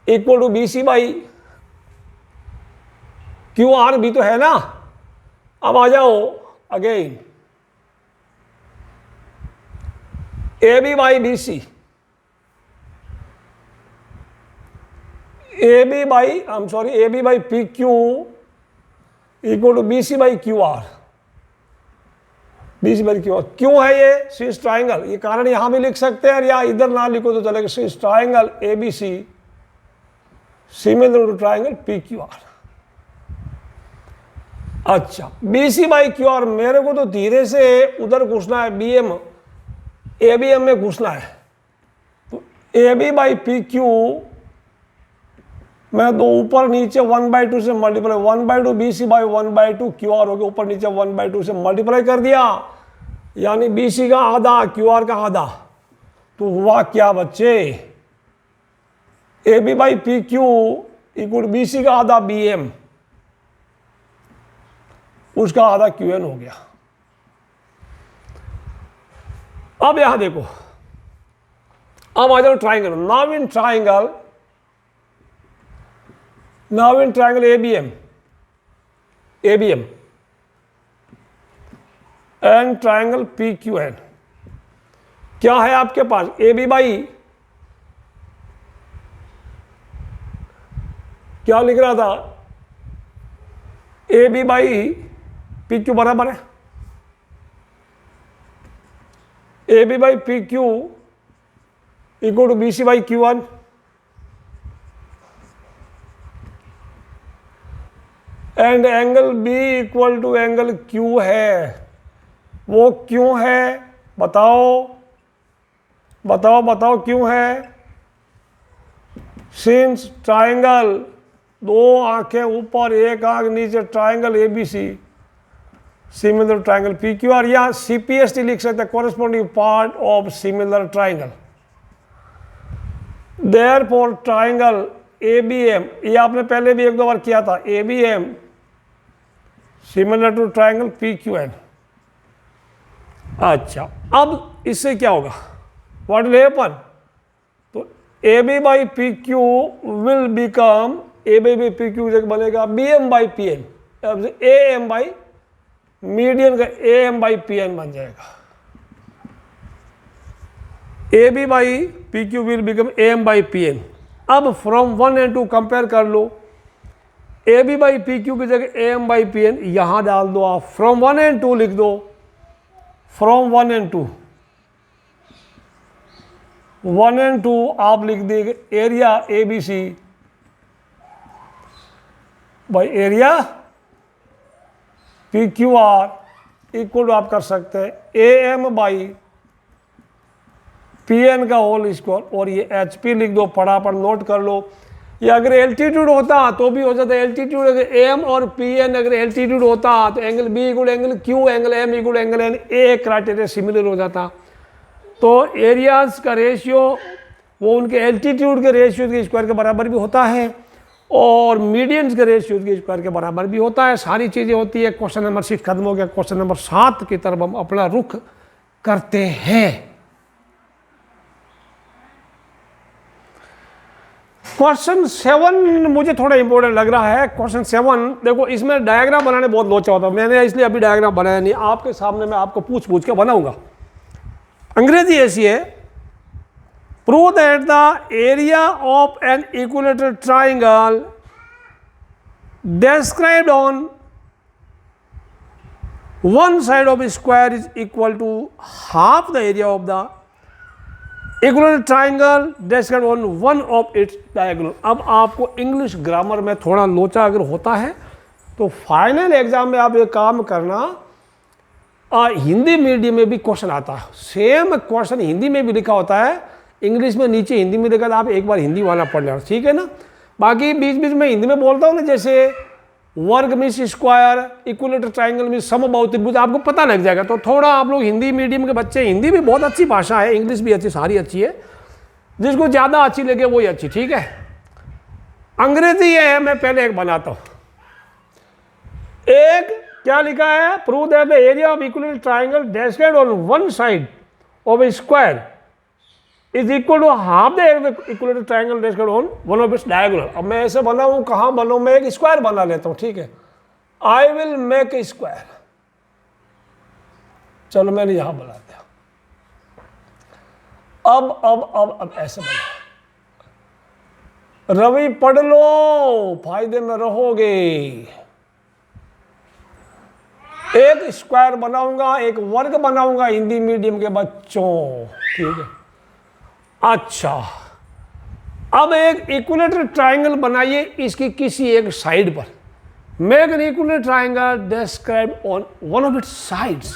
equal to B C by Q R भी तो है ना। अब आ जाओ again, A B by B C, A B by A B by P Q equal to B C by Q R, B C by Q R. क्यों है ये? सिंस ट्राइंगल, ये कारण यहां भी लिख सकते हैं या इधर ना लिखो तो चलेगा। Since triangle A B C similar to triangle P Q R. अच्छा, B C by Q R, मेरे को तो धीरे से उधर घुसना है, B M A B M में घुसना है। तो A B by P Q मैं दो ऊपर नीचे 1/2 से multiply, 1/2 B C by 1/2 Q R हो गया, ऊपर नीचे 1/2 से मल्टीप्लाई कर दिया, यानी बी सी का आधा क्यू आर का आधा। तो हुआ क्या बच्चे? A B by P Q equal B C का आधा बी एम, उसका आधा क्यू एन हो गया। अब यहां देखो, अब आ जाओ triangle. Now in triangle ABM and triangle PQN, क्या है आपके पास? ए बी बाई क्या लिख रहा था? A B by P Q बराबर है A B by P Q equal to B C by Q one. And angle B equal to angle Q है। वो क्यों है? बताओ बताओ बताओ क्यों है? सिंस ट्राइंगल, दो आंखें ऊपर एक आंख नीचे, triangle A B C similar triangle P Q R, या CPST लिख सकते हैं, corresponding part of similar triangle. Therefore triangle ABM, ये आपने पहले भी एक दो बार किया था, ABM similar to triangle PQN। अच्छा, अब इससे क्या होगा? What will happen? तो AB by PQ will become, AB by PQ जगह बनेगा BM by PN, AM by median का AM बाई PN बन जाएगा। AB by PQ will become AM by PN। अब फ्रॉम 1 and 2 कंपेयर कर लो। AB by PQ की जगह AM बाई PN यहां डाल दो आप, फ्रॉम 1 and 2 लिख दो, फ्रॉम 1 and 2, 1 and 2 आप लिख देंगे area ABC by area PQR equal to आप कर सकते हैं AM बाई PN का होल स्क्वायर, और ये HP लिख दो, फटाफट नोट कर लो। ये अगर एल्टीट्यूड होता तो भी हो जाता है, एल्टीट्यूड अगर AM और PN अगर एल्टीट्यूड होता तो angle B equal angle Q, angle M equal angle N, एक क्राइटेरिया सिमिलर हो जाता। तो एरियाज का रेशियो वो उनके एल्टीट्यूड के रेशियो के स्क्वायर के बराबर भी होता है, और मीडियंस के रेशियो के स्क्वायर के बराबर भी होता है। सारी चीज़ें होती है। क्वेश्चन नंबर 6 खत्म हो गया। क्वेश्चन नंबर 7 की तरफ हम अपना रुख करते हैं। क्वेश्चन 7 मुझे थोड़ा इंपॉर्टेंट लग रहा है। क्वेश्चन 7 देखो, इसमें डायग्राम बनाने बहुत लोचा होता है, मैंने इसलिए अभी डायग्राम बनाया नहीं, आपके सामने मैं आपको पूछ पूछ के बनाऊंगा। अंग्रेजी ऐसी है, prove that the area of an equilateral triangle described on one side of a square is equal to half the area of the equilateral triangle described on one of its diagonal। अब आपको English grammar में थोड़ा लोचा अगर होता है तो final exam में आप ये काम करना। हिंदी मीडियम में भी क्वेश्चन आता है, सेम क्वेश्चन हिंदी में भी लिखा होता है, इंग्लिश में नीचे हिंदी में लिखा था, आप एक बार हिंदी वाला पढ़ लेना, ठीक है ना। बाकी बीच बीच में हिंदी में बोलता हूँ ना, जैसे वर्ग means square, equilateral triangle means समबाहु त्रिभुज, आपको पता लग जाएगा। तो थोड़ा आप लोग हिंदी मीडियम के बच्चे, हिंदी भी बहुत अच्छी भाषा है, इंग्लिश भी अच्छी, सारी अच्छी है, जिसको ज़्यादा अच्छी लगे वही अच्छी, ठीक है। अंग्रेजी ये है, मैं पहले एक बनाता हूँ। एक क्या लिखा है, prove that the area of equilateral triangle described on one side of a square is equal to half the equilateral triangle described on one of its diagonal. अब मैं ऐसे बनाऊँ, कहाँ बनाऊँ, मैं एक स्क्वायर बना लेता हूँ, ठीक है। I will make a square, चलो मैंने यहां बना दिया। अब ऐसे बना, रवि पढ़ लो, फायदे में रहोगे। एक स्क्वायर बनाऊंगा, एक वर्ग बनाऊंगा हिंदी मीडियम के बच्चों, ठीक है। अच्छा, अब एक इक्विलेटरल ट्राइंगल बनाइए इसकी किसी एक साइड पर। Make an equilateral triangle describe on one of it's sides.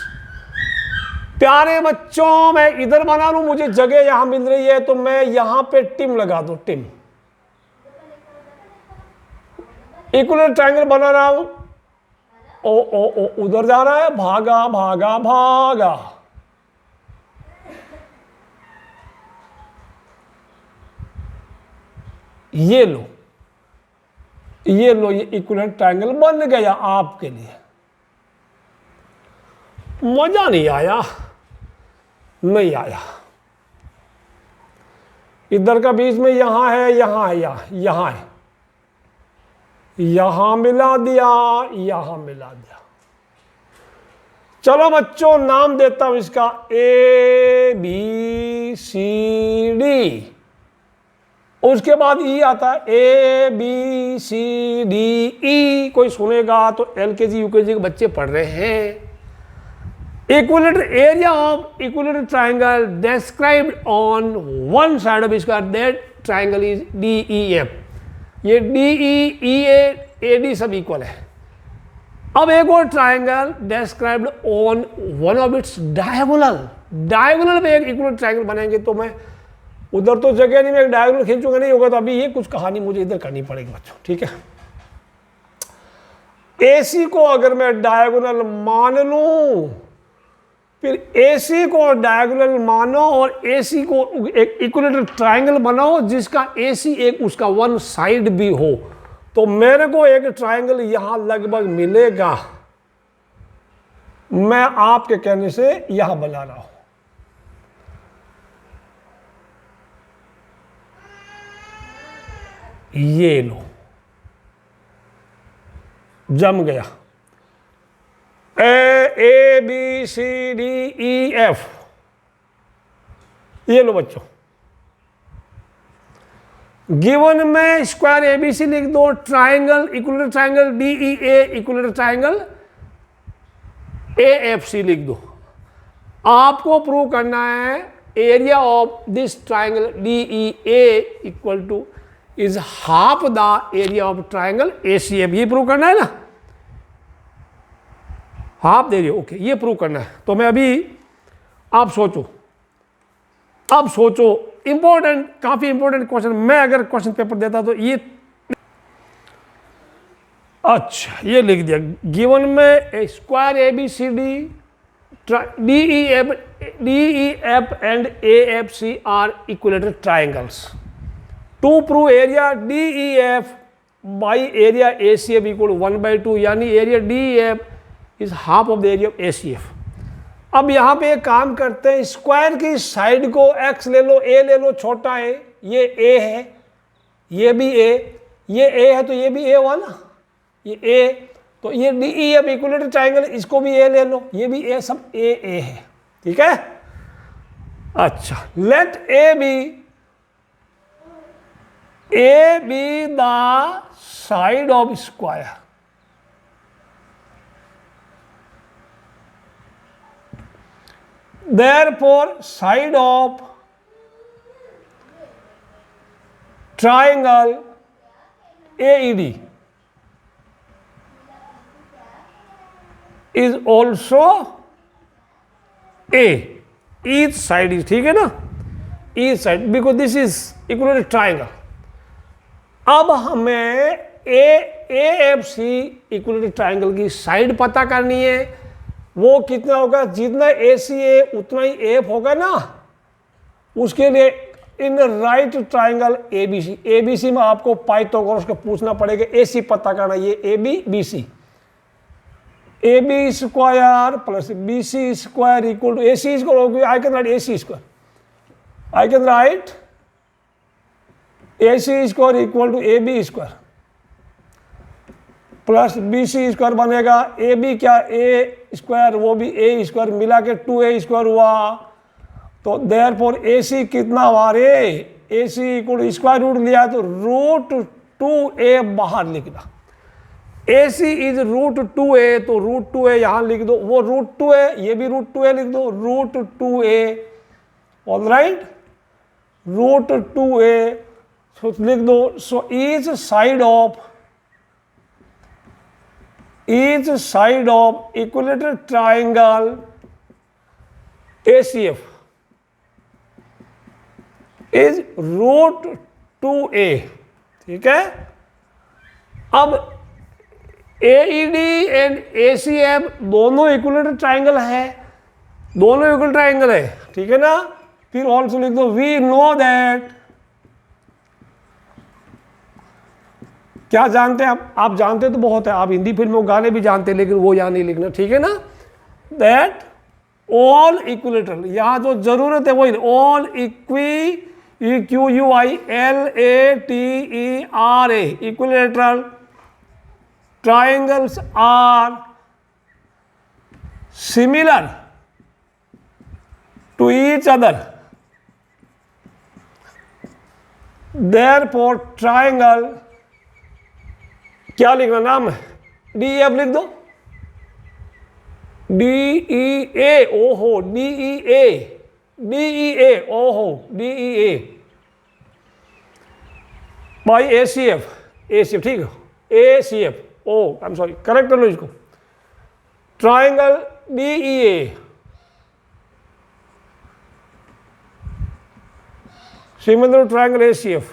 प्यारे बच्चों, मैं इधर बना लूं, मुझे जगह यहां मिल रही है, तो मैं यहां पे टिम लगा दूं, टिम। इक्विलेटरल ट्राइंगल बना रहा हूं, ओ उधर जा रहा है, भागा भागा भागा। ये लो, ये इक्विलेटरल ट्राइंगल बन गया आपके लिए। मजा नहीं आया? नहीं आया। इधर का बीच में यहां है, यहां है, यहां है, यहां मिला दिया, यहां मिला दिया। चलो बच्चों, नाम देता हूं इसका, ए बी सी डी। उसके बाद ई आता है, ए बी सी डी ई। कोई सुनेगा तो एलकेजी यूकेजी के बच्चे पढ़ रहे हैं। Equilateral area of equilateral triangle described on one side of square, that triangle is D E F. ये डी ई ए डी सब इक्वल है। अब एक और triangle described on one of its diagonal. Diagonal में एक इक्विलेटरल ट्राइंगल बनाएंगे, तो मैं उधर तो जगह नहीं, मैं एक डायगोनल खींचूंगा, नहीं होगा। तो अभी ये कुछ कहानी मुझे इधर करनी पड़ेगी बच्चों, ठीक है। एसी को अगर मैं डायगोनल मान लूं, फिर एसी को डायगोनल मानो और एसी को एक इक्विलेटरल ट्राइंगल बनाओ जिसका एसी एक उसका वन साइड भी हो, तो मेरे को एक ट्राइंगल यहां लगभग मिलेगा। मैं आपके कहने से यहां बना रहा हूं। ये लो, जम गया। A B C D E F, ये लो बच्चों। गिवन में स्क्वायर एबीसी लिख दो, triangle equilateral triangle D E A, equilateral triangle A F C लिख दो। आपको प्रूव करना है area of this triangle D E A equal to is half the area of triangle A C F. ये प्रूव करना है ना, हाफ दे रही हो, ओके, ये प्रूव करना है। तो मैं अभी, आप सोचो, अब सोचो, इंपॉर्टेंट, काफी इंपॉर्टेंट क्वेश्चन। मैं अगर क्वेश्चन पेपर देता तो ये, अच्छा ये लिख दिया, गिवन में square A B C D D E F and A F C are equilateral triangles. To prove area D E F by area A C F equal 1/2, यानी area D E F is half of the area of A C F. अब यहाँ पे एक काम करते हैं, square की side को x ले लो, a ले लो, छोटा है, ये a है, ये भी a, ये a है तो ये भी a हुआ ना, ये a, तो ये D E F equilateral triangle, इसको भी a ले लो, ये भी a, सब a है, ठीक है। अच्छा, let a be the side of square. Therefore, side of triangle AED is also A. Each side is, ठीक है ना, each side, because this is equilateral triangle. अब हमें AFC इक्विलेटरल ट्राइंगल की साइड पता करनी है। वो कितना होगा, जितना ACA उतना ही AF होगा ना। उसके लिए इन राइट ट्राइंगल ABC में आपको पाइथागोरस को पूछना पड़ेगा, AC पता करना, ये BC AB square plus BC square equal to AC square. I can write AC square, I can write AC square equal to AB square plus BC square बनेगा। AB क्या, A स्क्वायर, वो भी A square मिला के 2A square हुआ। तो therefore AC कितना हुआ रे, AC इक्वल स्क्वायर रूट लिया तो रूट 2A बाहर लिखना। AC इज रूट 2A, तो रूट 2A यहां लिख दो, वो रूट 2A, ये भी रूट 2A लिख दो, root 2A। Alright, root 2A so लिख दो। So each side of equilateral triangle ACF is root 2A। ठीक है, अब AED एंड ACF दोनों इक्विलेटरल ट्राइंगल है, दोनों इक्वल ट्राइंगल है। ठीक है ना, फिर ऑल्सो लिख दो वी नो दैट, क्या जानते हैं आप जानते तो बहुत है, आप हिंदी फिल्मों गाने भी जानते हैं, लेकिन वो यहाँ नहीं लिखना। ठीक है ना, दैट ऑल इक्विलेटरल, यहाँ जो जरूरत है वही, all EQUILATERA equilateral triangles are similar to each other, therefore triangle, क्या लिखना नाम है, DEF लिख दो, DEA, ओहो DEA, ओहो DEA बाई ACF, ठीक है, ACF, I am sorry, correct कर लो इसको, triangle DEA similar triangle ACF।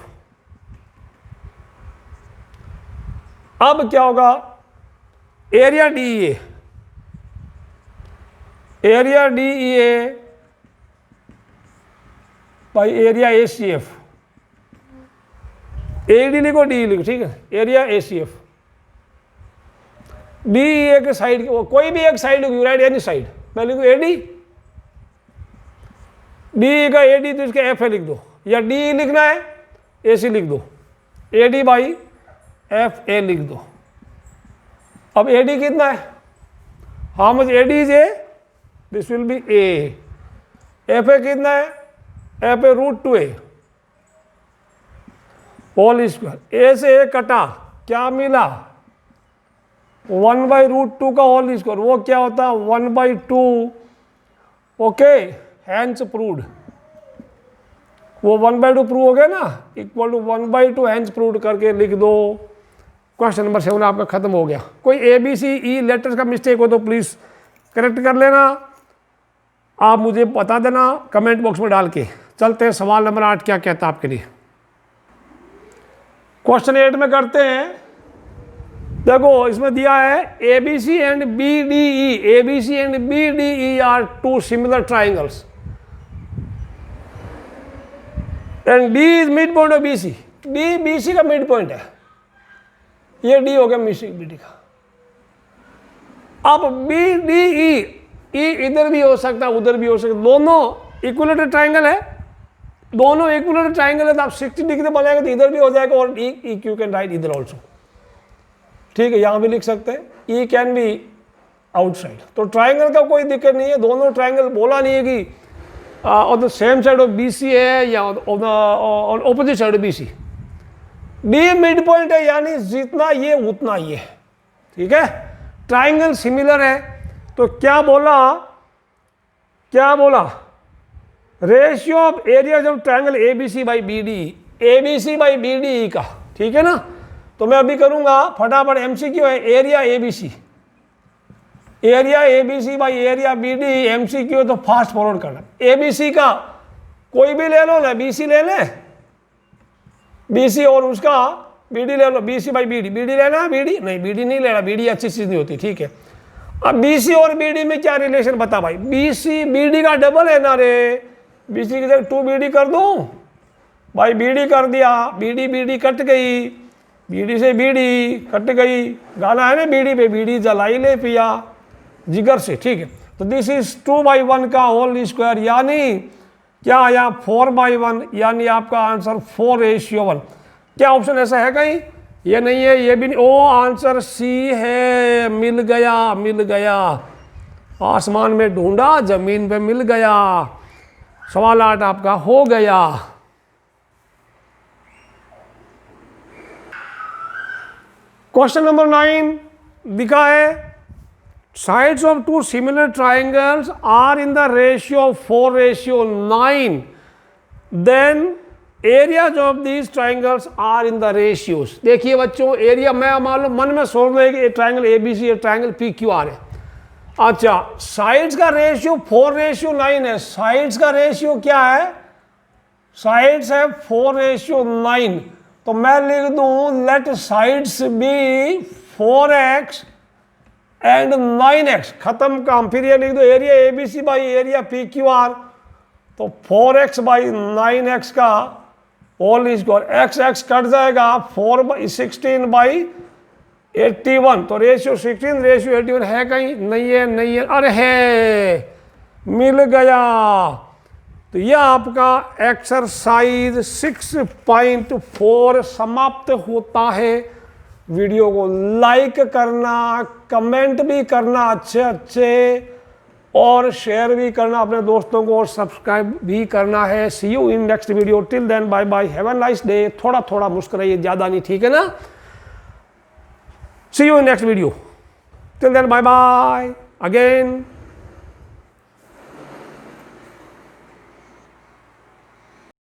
अब क्या होगा, area DEA by area ACF, AD लिखो, DE लिखो, ठीक है, एरिया ACF, DEA के साइड, कोई भी एक साइड लिखो, राइट एनी साइड, मैं लिखूँ AD, DE का AD तो इसका FA लिख दो, या DE लिखना है AC लिख दो, AD बाई FA लिख दो। अब AD कितना है, how much AD is A, this will be A, FA कितना है, FA root 2A whole square, A से A कटा, क्या मिला, 1/√2 का होल स्क्वायर, वो क्या होता है 1/2, ओके, हैंस प्रूव्ड, वो 1/2 प्रूव हो गया ना, इक्वल टू 1/2 हैंस प्रूव्ड करके लिख दो। क्वेश्चन नंबर 7 आपका खत्म हो गया। कोई ABCE लेटर्स का मिस्टेक हो तो प्लीज करेक्ट कर लेना, आप मुझे बता देना कमेंट बॉक्स में डाल के। चलते हैं सवाल नंबर 8 क्या कहता है आपके लिए। क्वेश्चन 8 में करते हैं, देखो इसमें दिया है ABC and BDE are two similar triangles and D is mid point of BC, D BC का मिड पॉइंट है, ये D हो गया BD का। अब BDE, E इधर भी हो सकता है उधर भी हो सकता है, दोनों इक्विलेटरल ट्राइंगल है, दोनों इक्विलेटरल ट्राइंगल है, तो आप 60 डिग्री बनाएंगे तो इधर भी हो जाएगा, और EQ कैन राइट इधर ऑल्सो, ठीक है, यहां भी लिख सकते हैं, E कैन बी आउटसाइड। तो ट्राइंगल का कोई दिक्कत नहीं है, दोनों ट्राइंगल बोला नहीं है कि on the same side of BC है या on opposite side of BC। D mid point है, यानी जितना ये उतना ये, ठीक है, ट्राइंगल सिमिलर है। तो क्या बोला, ratio of areas of triangle ABC by BDE का, ठीक है ना। तो मैं अभी करूंगा फटाफट, MCQ है, area ABC by area BDE, MCQ तो फास्ट फॉरवर्ड करना। ABC का कोई भी ले लो ना, BC ले ले, BC और उसका बी डी ले लो, B C by B D, B D लेना, बी डी नहीं, बी डी नहीं लेना, बी डी अच्छी चीज़ नहीं होती, ठीक है। अब बी सी और बी डी में क्या रिलेशन बता भाई, बी सी बी डी का डबल है ना रे, बी सी की जगह 2 बी डी कर दूँ भाई, बी डी कर दिया, बी डी कट गई, बी डी से बी डी कट गई, गाना है ना बीड़ी पे, बीड़ी जलाई ले पिया जिगर से, ठीक है। तो दिस इज 2/1 का होल स्क्वायर, यानी क्या आया 4/1, यानी आपका आंसर 4:1। क्या ऑप्शन ऐसा है कहीं? ये नहीं है, ये भी नहीं, ओ आंसर सी है, मिल गया मिल गया, आसमान में ढूंढा जमीन पे मिल गया। सवाल 8 आपका हो गया। क्वेश्चन नंबर 9 दिखा है, sides of two similar triangles are in the ratio 4:9, then areas of these triangles are in the ratios। देखिए बच्चों, एरिया मैं मालूम मन में सोच रहे कि ट्राइंगल ए बी सी, ये ट्राइंगल पी क्यू आर है। अच्छा, साइड्स का रेशियो 4:9 है, साइड्स का रेशियो क्या है? साइड्स है 4:9, तो मैं लिख दूं late sides B 4x and 9x, खत्म काम। फिर ये लिख दो area A B C by area P Q R, तो 4x बाई 9x का होल स्क्वायर, x कट जाएगा, 16 बाई 81, तो रेशियो 16 रेशियो 81 है कहीं? नहीं है, नहीं है, अरे है, मिल गया। तो यह आपका एक्सरसाइज 6.4 समाप्त होता है। वीडियो को लाइक करना, कमेंट भी करना अच्छे अच्छे, और शेयर भी करना अपने दोस्तों को, और सब्सक्राइब भी करना है। See you in next video, till then bye bye, have a nice day. थोड़ा थोड़ा मुस्कुराइए, ज़्यादा नहीं, ठीक है ना? See you in next video, till then bye bye again.